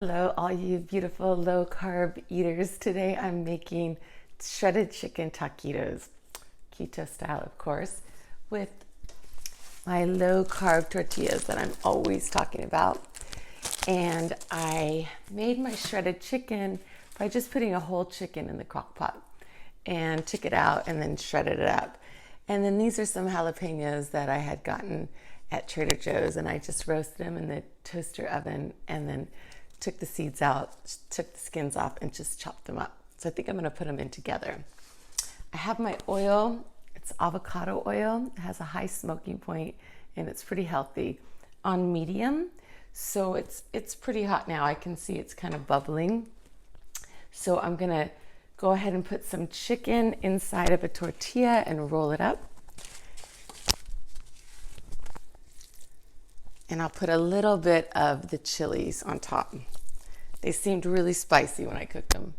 Hello, all you beautiful low carb eaters. Today I'm making shredded chicken taquitos, keto style, of course, with my low carb tortillas that I'm always talking about. And I made my shredded chicken by just putting a whole chicken in the crock pot and took it out and then shredded it up. And then these are some jalapenos that I had gotten at Trader Joe's, and I just roasted them in the toaster oven and then took the seeds out, took the skins off, and just chopped them up. So I think I'm gonna put them in together. I have my oil. It's avocado oil. It has a high smoking point and it's pretty healthy on medium. So it's pretty hot now. I can see it's kind of bubbling. So I'm gonna go ahead and put some chicken inside of a tortilla and roll it up. And I'll put a little bit of the chilies on top. They seemed really spicy when I cooked them.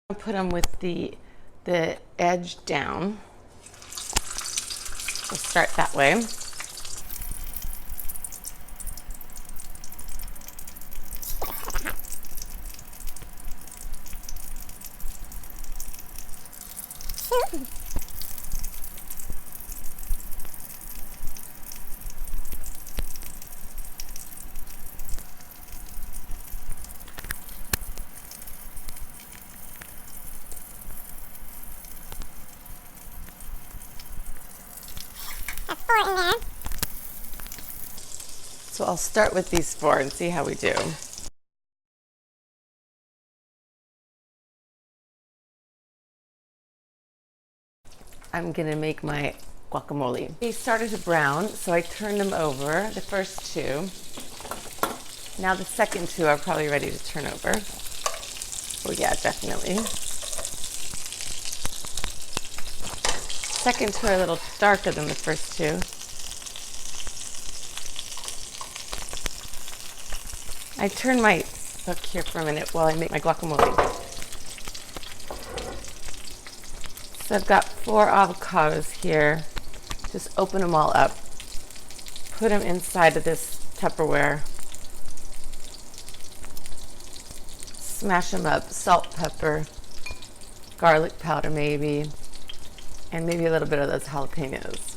I'll put them with the edge down. We'll start that way. In there. So I'll start with these four and see how we do. I'm gonna make my guacamole. They started to brown, so I turned them over, the first two. Now the second two are probably ready to turn over. Oh yeah, definitely. Second two are a little darker than the first two. I turn my look here for a minute while I make my guacamole. So I've got 4 avocados here. Just open them all up. Put them inside of this Tupperware. Smash them up. Salt, pepper, garlic powder maybe, and maybe a little bit of those jalapenos.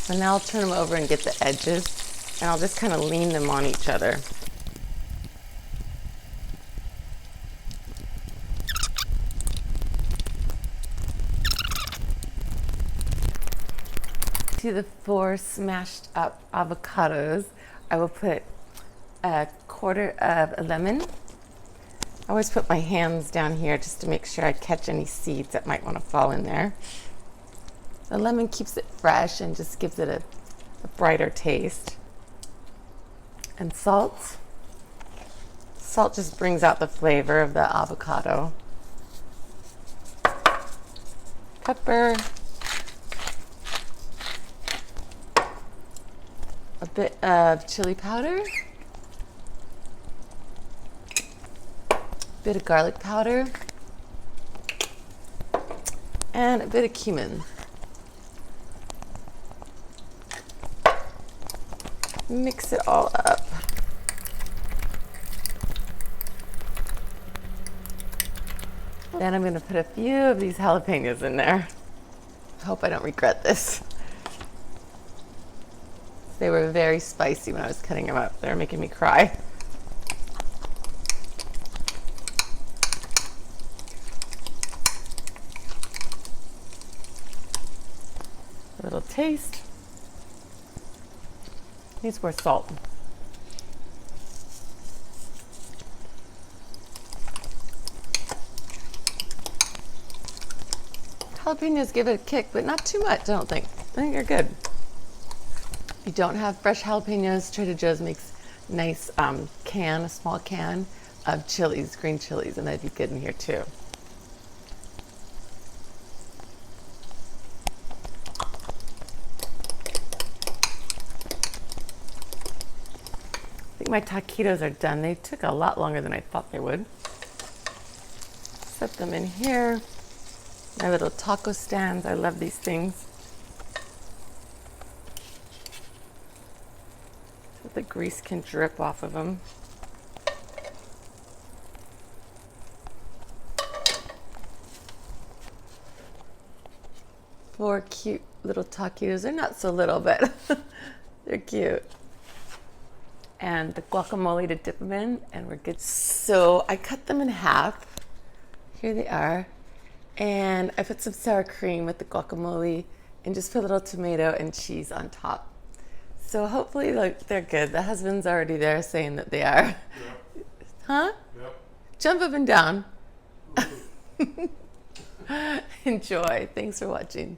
So now I'll turn them over and get the edges, and I'll just kind of lean them on each other. To the 4 smashed up avocados, I will put a quarter of a lemon. I always put my hands down here just to make sure I catch any seeds that might want to fall in there. The lemon keeps it fresh and just gives it a brighter taste. And salt. Salt just brings out the flavor of the avocado. Pepper. A bit of chili powder. A bit of garlic powder. And a bit of cumin. Mix it all up. Then I'm going to put a few of these jalapenos in there. I hope I don't regret this. They were very spicy when I was cutting them up. They were making me cry. A little taste. Needs more salt. Jalapenos give it a kick, but not too much, I don't think. I think they're good. If you don't have fresh jalapenos, Trader Joe's makes a nice can, a small can of chilies, green chilies, and that'd be good in here too. think my taquitos are done. They took a lot longer than I thought they would. Set them in here. My little taco stands. I love these things. So the grease can drip off of them. 4 cute little taquitos. They're not so little, but they're cute. And the guacamole to dip them in, and we're good. So I cut them in half. Here they are. And I put some sour cream with the guacamole and just put a little tomato and cheese on top. So hopefully they're good. The husband's already there saying that they are. Yep. Huh? Yep. Jump up and down. Enjoy. Thanks for watching.